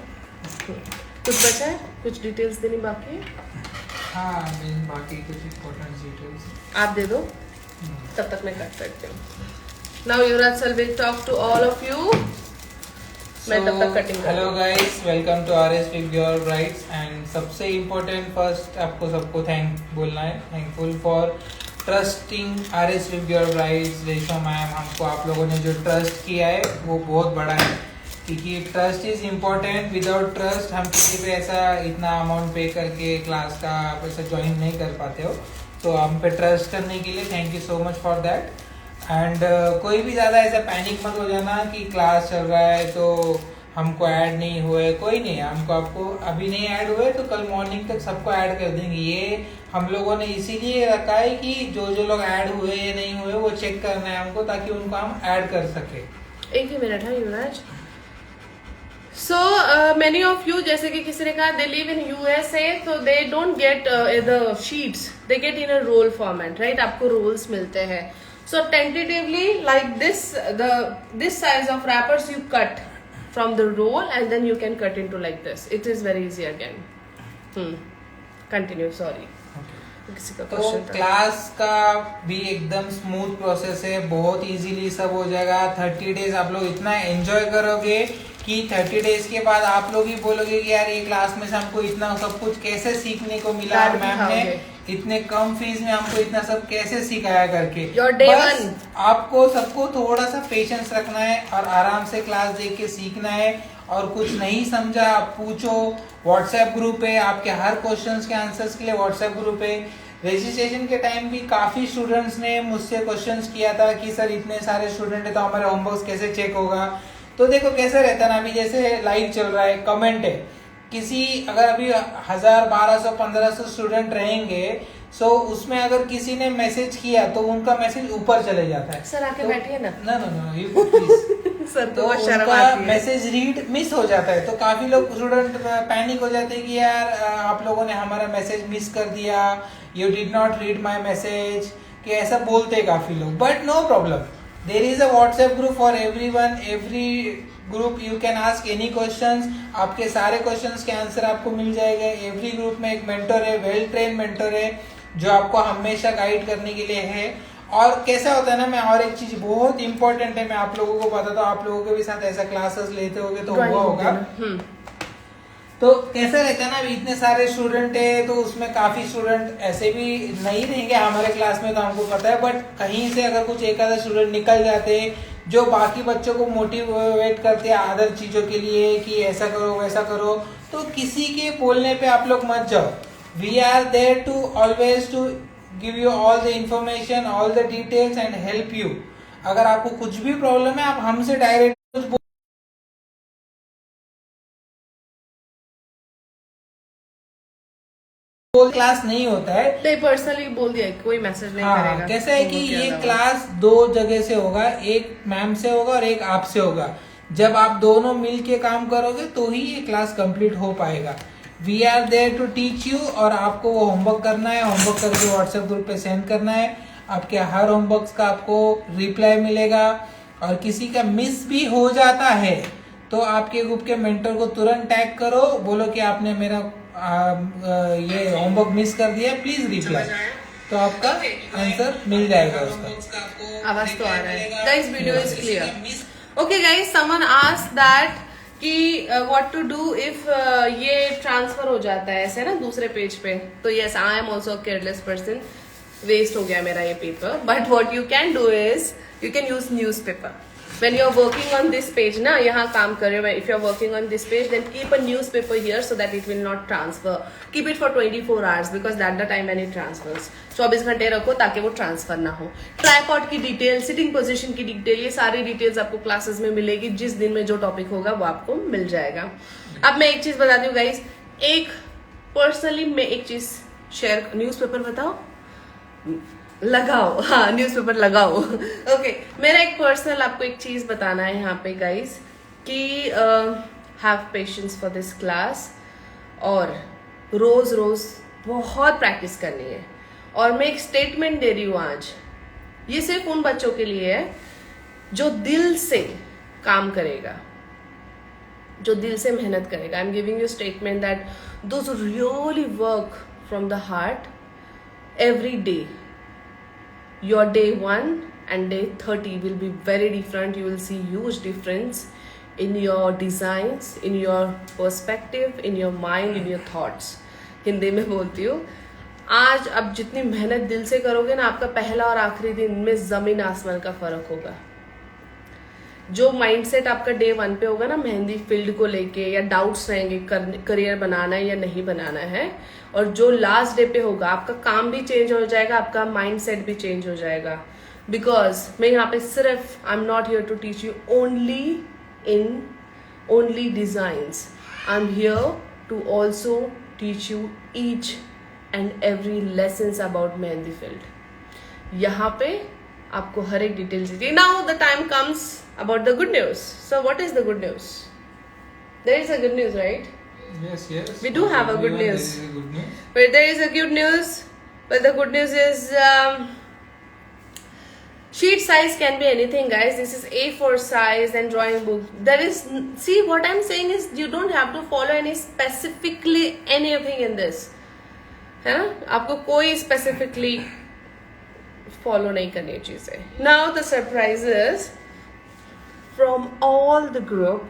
S1: कुछ बचा है, कुछ डिटेल्स देनी बाकी है.
S3: हाँ, बाकी कुछ इम्पोर्टेंट डिटेल्स
S1: आप दे दो, तब तक मैं कट करती हूँ. Now Yuvraj sir will talk to all of you. मैं तब तक cutting.
S3: Hello guys, welcome to RS with your brides. And सबसे इम्पोर्टेंट फर्स्ट आपको सबको थैंक बोलना है. Thankful for trusting RS with your brides. Reshma ma'am, हमको आप लोगों ने जो ट्रस्ट किया है वो बहुत बड़ा है, क्योंकि trust is important. Without trust हम किसी पे ऐसा इतना अमाउंट पे करके क्लास का ऐसा ज्वाइन नहीं कर पाते हो. तो हम पे ट्रस्ट करने के लिए thank you so much for that. And कोई भी ज़्यादा ऐसा पैनिक मत हो जाना कि क्लास चल रहा है तो हमको ऐड नहीं हुए. कोई नहीं, हमको आपको अभी नहीं ऐड हुए तो कल मॉर्निंग तक सबको ऐड कर देंगे. ये हम लोगों ने इसीलिए रखा है कि जो लोग ऐड हुए या नहीं हुए वो चेक करना है हमको, ताकि उनको हम ऐड कर सके.
S1: एक ही मिनट है युवराज. सो मेनी ऑफ यू, जैसे कि किसी ने कहा दे लिव इन यूएसए, तो they don't get the sheets, they get in a roll format, right. आपको रोल्स मिलते हैं. So tentatively like this, this size of wrappers you cut from the roll and then you can cut into like this. It is very easy again. Continue. Sorry. किसी का
S3: तो
S1: question था.
S3: Class का भी एकदम smooth process है, बहुत easily सब हो जाएगा. 30 डेज आप लोग इतना एंजॉय करोगे कि 30 डेज के बाद आप लोग ही बोलोगे कि यार ये क्लास में से हमको इतना सब कुछ कैसे सीखने को मिला, मैम ने इतने कम फीस में हमको इतना सब कैसे सिखाया करके. बस आपको सबको थोड़ा सा पेशेंस रखना है और आराम से क्लास देख के सीखना है. और कुछ नहीं समझा आप पूछो, व्हाट्सएप ग्रुप है, आपके हर क्वेश्चंस के आंसर्स के लिए व्हाट्सएप ग्रुप है. रजिस्ट्रेशन के टाइम भी काफी स्टूडेंट्स ने मुझसे क्वेश्चंस किया था कि सर इतने सारे स्टूडेंट है तो हमारे होमवर्क कैसे चेक होगा. तो देखो कैसे रहता है ना, अभी जैसे लाइव चल रहा है, कमेंट है, किसी अगर अभी 1000, 1200, 1500 स्टूडेंट रहेंगे, सो उसमें अगर किसी ने मैसेज किया तो उनका मैसेज ऊपर चले जाता है.
S1: सर आके बैठिए ना.
S3: No you please.
S1: सर
S3: तो उनका मैसेज रीड मिस हो जाता है. तो काफी लोग स्टूडेंट पैनिक हो जाते हैं कि यार आप लोगों ने हमारा मैसेज मिस कर दिया, you did not read my message, कि ऐसा बोलते हैं काफी लोग. But no problem, there is a WhatsApp group for everyone. Every group you can ask any questions. आपके सारे क्वेश्चंस के आंसर आपको मिल जाएगा. एवरी ग्रुप में एक मेंटर है, वेल ट्रेन मेंटर है, जो आपको हमेशा गाइड करने के लिए है. और कैसा होता है ना, मैं और एक चीज बहुत इंपॉर्टेंट है, मैं आप लोगों को बताता हूँ. आप लोगों के भी साथ ऐसा क्लासेस लेते होगे तो हुआ होगा. तो कैसा रहता है ना, इतने सारे स्टूडेंट है तो उसमें काफी स्टूडेंट ऐसे भी नहीं रहेंगे हमारे क्लास में, तो हमको पता है. बट कहीं से अगर कुछ एक आधा स्टूडेंट निकल जाते हैं जो बाकी बच्चों को मोटिवेट करते हैं अदर चीजों के लिए कि ऐसा करो वैसा करो, तो किसी के बोलने पे आप लोग मत जाओ. We are there to always to give you all the information, all the details and help you. अगर आपको कुछ भी प्रॉब्लम है आप हमसे डायरेक्ट क्लास नहीं होता है.
S1: नहीं, पर्सनली बोल दिया, कोई मैसेज नहीं करेगा.
S3: कैसा है कि ये क्लास 2 जगह से होगा, एक मैम से होगा और एक आपसे होगा. जब आप दोनों मिल के काम करोगे तो ही ये क्लास कंप्लीट हो पाएगा. We are there to teach you. और आपको वो होमवर्क करना है, होमवर्क करके व्हाट्सएप ग्रुप पे सेंड करना है. आपके हर होमवर्क का आपको रिप्लाई मिलेगा. और किसी का मिस भी हो जाता है तो आपके ग्रुप के मेंटर को तुरंत टैग करो, बोलो कि आपने मेरा ये होमवर्क मिस कर दिया, प्लीज रिप्लाई. तो आपका आंसर मिल जाएगा उसका.
S1: आवाज तो आ रहा है. Guys, video is clear. Okay guys, someone asked that कि व्हाट टू डू इफ ये ट्रांसफर हो जाता है ऐसे ना दूसरे पेज पे. तो yes, I am also careless person. Waste हो गया मेरा ये paper. But what you can do is you can use newspaper. when you are working on this page ना, यहाँ काम कर रहे हो, if you are working on this page, then keep a newspaper here so that it will not transfer. Keep it for 24 hours because that's the time when it transfers. 24 घंटे रखो ताकि वो ट्रांसफर ना हो. ट्राइपॉड की detail, sitting position की detail, ये सारी डिटेल्स आपको क्लासेस में मिलेगी. जिस दिन में जो टॉपिक होगा वो आपको मिल जाएगा. अब मैं एक चीज बताती हूँ गाइस, एक पर्सनली मैं एक चीज शेयर, न्यूज़पेपर बताओ, लगाओ, हाँ न्यूज़पेपर लगाओ. ओके, मेरा एक पर्सनल आपको एक चीज बताना है यहाँ पे गाइस कि have patience for this class और रोज रोज बहुत प्रैक्टिस करनी है. और मैं एक स्टेटमेंट दे रही हूँ आज, ये सिर्फ उन बच्चों के लिए है जो दिल से काम करेगा, जो दिल से मेहनत करेगा. I am giving you statement that those really work from the heart every day, your day 1 and day 30 will be very different. You will see huge difference in your designs, in your perspective, in your mind, in your thoughts. Hindi में बोलती हूँ, आज अब जितनी मेहनत दिल से करोगे ना, आपका पहला और आखिरी दिन में जमीन आसमान का फर्क होगा. जो माइंडसेट आपका डे 1 पे होगा ना मेहंदी फील्ड को लेके, या डाउट्स रहेंगे करियर बनाना है या नहीं बनाना है, और जो लास्ट डे पे होगा आपका काम भी चेंज हो जाएगा, आपका माइंडसेट भी चेंज हो जाएगा. बिकॉज मैं यहाँ पे सिर्फ, I am not here to teach you only designs, I am here to also teach you each and every lessons about mehndi field. यहाँ पे आपको हर एक डिटेल चाहिए. Now the time comes about the good news. So what is the good news? There is a good news, right?
S3: Yes.
S1: We do have a good news.
S3: There is a good news.
S1: But there is a good news. But the good news is sheet size can be anything, guys. This is A4 size and drawing book. There is, see what I'm saying is you don't have to follow any specifically anything in this. है ना? आपको कोई specifically follow नहीं करनी चीजें. Now the surprise is, from all the group,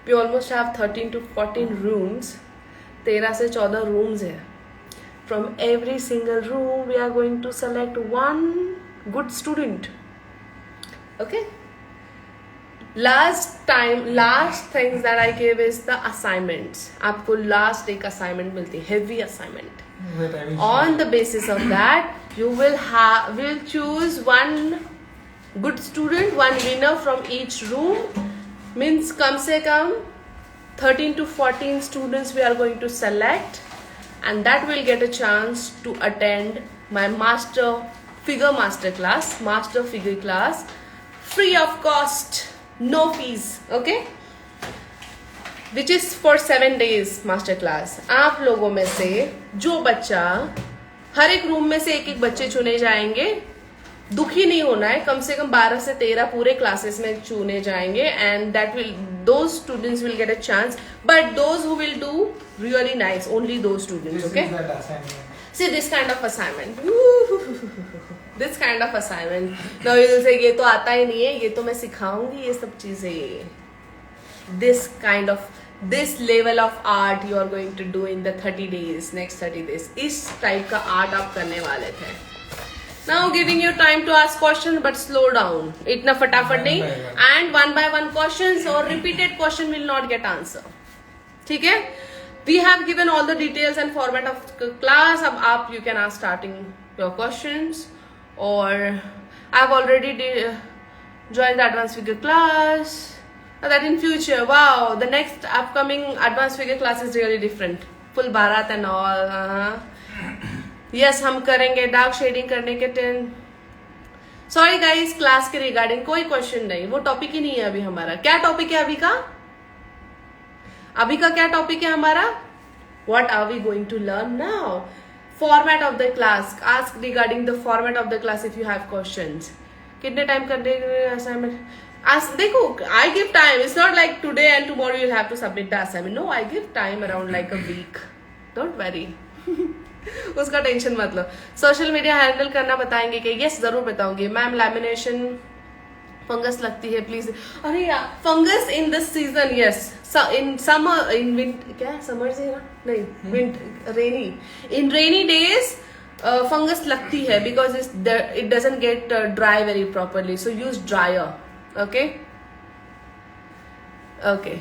S1: we almost have 13 to 14 rooms. 13 से 14 rooms है. From every single room, we are going to select one good student. Okay? Last things that I gave is the assignments. आपको last एक assignment मिलती है, heavy assignment. On the basis of that, you will choose one good student, one winner from each room. Means कम से कम 13 to 14 students we are going to select, and that will get a chance to attend my master figure class free of cost, no fees. Okay, which is for 7 days master class. आप लोगों में से जो बच्चा, हर एक room में से एक बच्चे चुने जाएंगे. दुखी नहीं होना है, कम से कम 12 से 13 पूरे क्लासेस में चुने जाएंगे, and that will, those students will get a chance, but those who will do really nice, only those students. Okay, see this kind of assignment, this kind of assignment. Now you will say ये तो आता ही नहीं है, ये तो मैं सिखाऊंगी ये सब चीजें. This kind of, this level of art you are going to do in the 30 days, next 30 days. इस टाइप का आर्ट आप करने वाले थे. Now giving you time to ask questions, but slow down. इतना फटाफट नहीं, and one by one questions or repeated question will not get answer. ठीक है? We have given all the details and format of class. अब आप you can ask starting your questions, or I've already joined the advanced figure class. That in future, wow, the next upcoming advanced figure class is really different. Full Bharat and all. Yes, हम करेंगे dark shading करने के 10. Sorry guys, class के regarding कोई question नहीं, वो topic ही नहीं है अभी हमारा. क्या टॉपिक है अभी का? अभी का क्या टॉपिक है हमारा? What are we going to learn now? Format of the class. Ask regarding the format of the class if you have questions. कितने टाइम करने असाइनमेंट? देखो, I give time. It's not like today and tomorrow you'll have to submit the assignment. No, I give time around like a week. Don't worry. उसका tension मत लो. Social media handle करना बताएंगे कि yes जरूर बताऊंगी ma'am. Lamination fungus लगती है please. अरे यार, fungus in this season, yes, in summer, in winter, क्या समर से ना, नहीं विंटर, रेनी, इन रेनी डेज फंगस लगती है because it doesn't get dry very properly, so use dryer. Okay, okay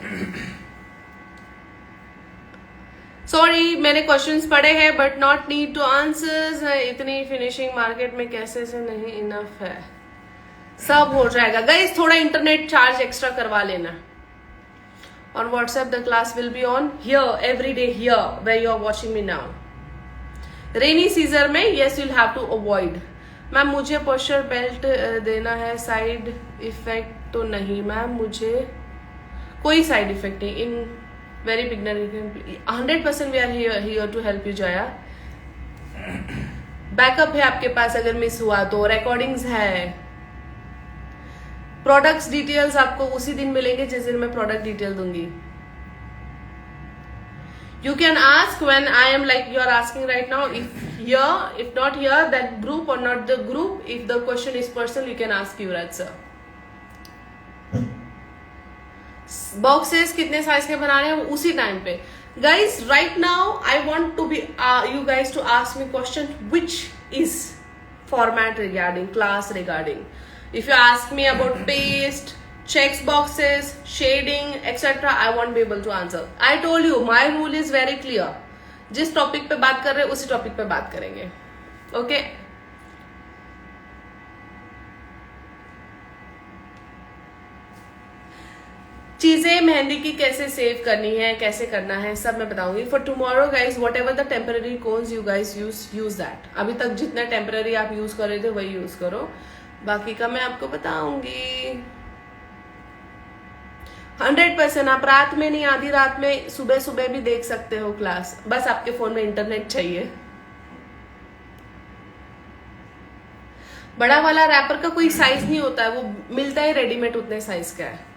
S1: sorry, मैंने क्वेश्चंस पढ़े हैं but not need two answers. इतनी फिनिशिंग मार्केट में कैसे से नहीं इनफ है. सब हो जाएगा गाइस, थोड़ा इंटरनेट चार्ज एक्स्ट्रा करवा लेना. On WhatsApp, the class will be on here every day here where you are watching me now. Rainy season में yes you'll have to avoid. Ma'am मुझे posture belt देना है, side effect तो नहीं ma'am, मुझे कोई साइड इफेक्ट नहीं. In very beginner 100% we are here to help you Jaya. Backup है आपके पास अगर मिस हुआ तो, रिकॉर्डिंग्स है. प्रोडक्ट्स डिटेल्स आपको उसी दिन मिलेंगे जिस दिन मैं प्रोडक्ट डिटेल दूंगी. You can ask when I am like you are asking right now, if not here that group or not the group, if the question is personal you can ask Yuvraj sir. Boxes कितने size के बना रहे हैं उसी time पे. Guys right now I want to be you guys to ask me question which is format regarding class regarding. If you ask me about paste, checks boxes, shading, etc., I won't be able to answer. I told you, my rule is very clear. जिस topic पे बात कर रहे हैं उसी topic पे बात करेंगे. ओके चीजें मेहंदी की कैसे सेव करनी है, कैसे करना है, सब मैं बताऊंगी. For tomorrow guys whatever the temporary cones you guys use that. अभी तक जितने टेम्पररी आप यूज कर रहे थे वही यूज करो, बाकी का मैं आपको बताऊंगी. 100% आप रात में नहीं, आधी रात में, सुबह सुबह भी देख सकते हो क्लास. बस आपके फोन में इंटरनेट चाहिए. बड़ा वाला रैपर का कोई साइज नहीं होता है, वो मिलता है रेडीमेड उतने साइज का है.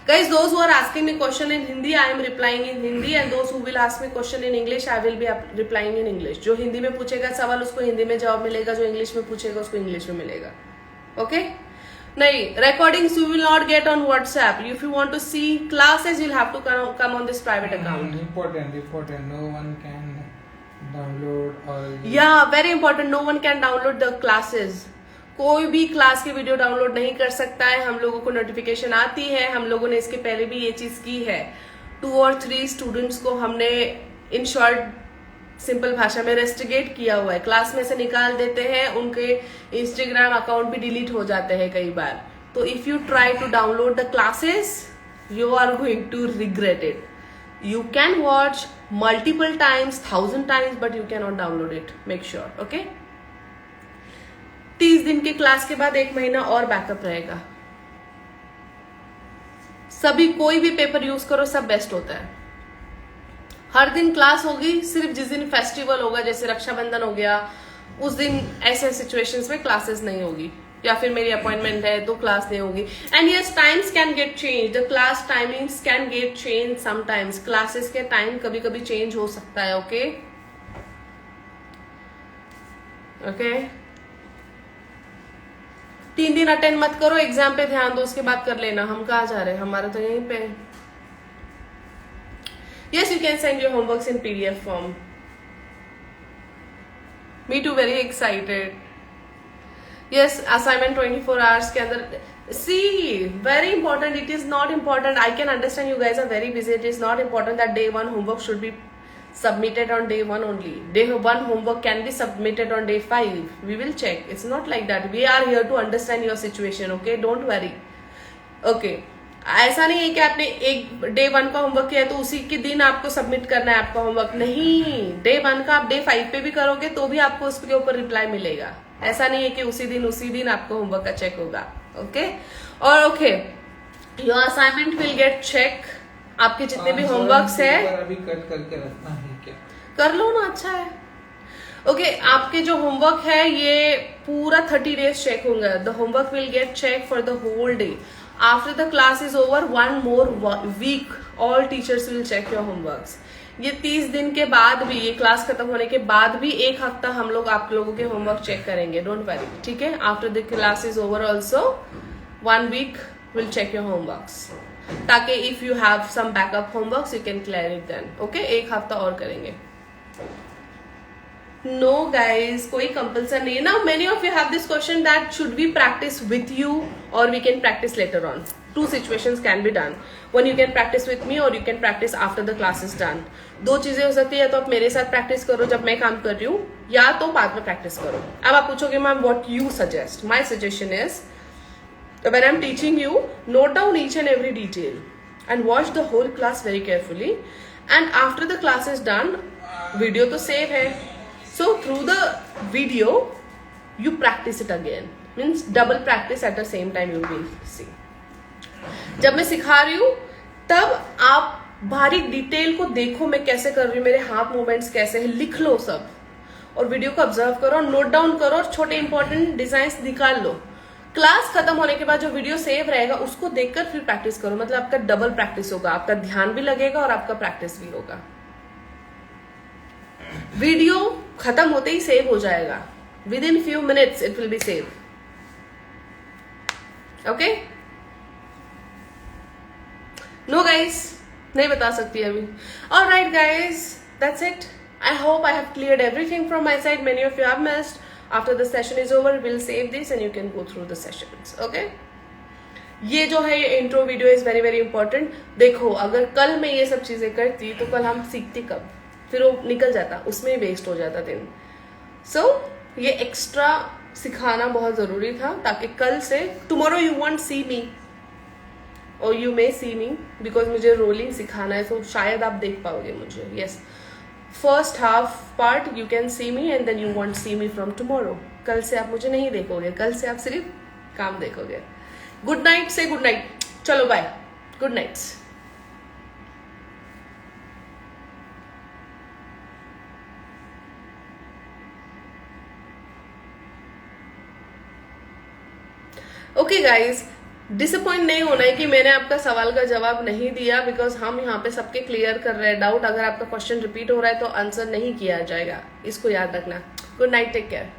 S1: Guys, those who are asking me question in Hindi, I am replying in Hindi, and those who will ask me question in English, I will be replying in English. जो हिंदी में पूछेगा सवाल उसको हिंदी में जवाब मिलेगा, जो इंग्लिश में पूछेगा उसको इंग्लिश में मिलेगा. ओके नहीं, recordings you will not get on WhatsApp. If you want to see classes, you'll have to come on this private account.
S3: Important. No one can download or.
S1: Yeah, very important. No one can download the classes. कोई भी class की video download नहीं कर सकता है. हम लोगों को नोटिफिकेशन आती है, हम लोगों ने इसके पहले भी ये चीज की है. 2 और 3 स्टूडेंट्स को हमने इन शॉर्ट सिंपल भाषा में रेस्ट्रिगेट किया हुआ है, क्लास में से निकाल देते हैं, उनके इंस्टाग्राम अकाउंट भी डिलीट हो जाते हैं कई बार. तो if you try to download the classes you are going to regret it. You can watch multiple times, 1000 times, but you can not download it. Make sure. Okay 30 दिन की class के बाद 1 महीना और बैकअप रहेगा. सभी कोई भी पेपर यूज करो, सब बेस्ट होता है. हर दिन क्लास होगी, सिर्फ जिस दिन फेस्टिवल होगा जैसे रक्षाबंधन हो गया उस दिन ऐसे सिचुएशंस में क्लासेस नहीं होगी, या फिर मेरी अपॉइंटमेंट है तो क्लास नहीं होगी. And yes times can get change, the class timings can get change sometimes. Classes के टाइम कभी कभी चेंज हो सकता है. ओके ओके 3 दिन अटेंड मत करो, एग्जाम पे ध्यान दो, उसके बाद कर लेना. हम कहाँ जा रहे हैं, हमारा तो यहीं पे. Yes you can send your homeworks in PDF form. Me too very excited. Yes assignment 24 hours के अंदर. See very important, it is not important. I can understand you guys are very busy. It is not important that Day 1 homework should be submitted on Day 1 only. Day 1 homework can be submitted on Day 5. We will check. It's not like that. We are here to understand your situation. Okay, don't worry. Okay, ऐसा नहीं है कि आपने एक Day 1 का homework किया है तो उसी के दिन आपको सबमिट करना है आपका होमवर्क. नहीं, Day 1 का आप Day 5 पे भी करोगे तो भी आपको उसके ऊपर रिप्लाई मिलेगा. ऐसा नहीं है कि उसी दिन आपको होमवर्क का चेक होगा. ओके और okay your assignment will get check. आपके जितने भी होमवर्क्स है
S3: अभी कट करके रखना है क्या?
S1: कर लो ना, अच्छा है. ओके आपके जो होमवर्क है ये पूरा 30 days चेक होंगे. The homework will get check for the whole day. After the class is over 1 more week all teachers will check your homeworks. ये 30 दिन के बाद भी, ये क्लास खत्म होने के बाद भी 1 हफ्ता हम लोग आप लोगों के होमवर्क चेक करेंगे. डोंट वरी, ठीक है. After the class is over also 1 week will check your homeworks, ताकि if you have some backup homeworks you can clear it then. Okay 1 हफ्ता और करेंगे. नो गाइज कोई कंपल्सन नहीं है ना. Many of you have this question that should we practice with you और we can practice later on. two situations can be done. One, you can practice with me or you can practice after the class is done. दो चीजें हो सकती है, तो आप मेरे साथ प्रैक्टिस करो जब मैं काम कर रही हूँ, या तो बाद में प्रैक्टिस करो. अब आप पूछोगे ma'am what you suggest? My suggestion is when I'm teaching you, note down each and every detail and watch the whole class very carefully. And after the class is done, video तो save है, so through the video you practice it again. Means double practice at the same time you will see. जब मैं सिखा रही हूँ तब आप बारीक डिटेल को देखो, मैं कैसे कर रही हूँ, मेरे हाथ मूवमेंट्स कैसे हैं, लिख लो सब, और वीडियो को ऑब्जर्व करो, नोट डाउन करो, और छोटे इंपॉर्टेंट डिजाइन निकाल लो. क्लास खत्म होने के बाद जो वीडियो सेव रहेगा उसको देखकर फिर प्रैक्टिस करो. मतलब आपका डबल प्रैक्टिस होगा, आपका ध्यान भी लगेगा और आपका प्रैक्टिस भी होगा. वीडियो खत्म होते ही सेव हो जाएगा. Within few minutes it will be save. Okay? No guys, नहीं बता सकती अभी. Alright guys, that's it. I hope I have cleared everything from my side. Many of you have missed. After the session is over, we'll save this and you can go through the sessions. Okay? ये जो है, ये intro video is very very important. देखो, अगर कल मैं ये सब चीजें करती तो कल हम सीखते कब? फिर वो निकल जाता, उसमें वेस्ट हो जाता दिन. सो ये एक्स्ट्रा सिखाना बहुत जरूरी था, ताकि कल से tomorrow you won't see me और you may see me, because मुझे रोलिंग सिखाना है, तो शायद आप देख पाओगे मुझे. Yes, first half part you can see me and then you won't see me from tomorrow. कल से आप मुझे नहीं देखोगे, कल से आप सिर्फ काम देखोगे. गुड नाइट से गुड नाइट. चलो bye, good nights. Okay guys, disappoint नहीं होना है कि मैंने आपका सवाल का जवाब नहीं दिया, बिकॉज हम यहाँ पे सबके क्लियर कर रहे हैं डाउट. अगर आपका क्वेश्चन रिपीट हो रहा है तो आंसर नहीं किया जाएगा, इसको याद रखना. Good night, take care.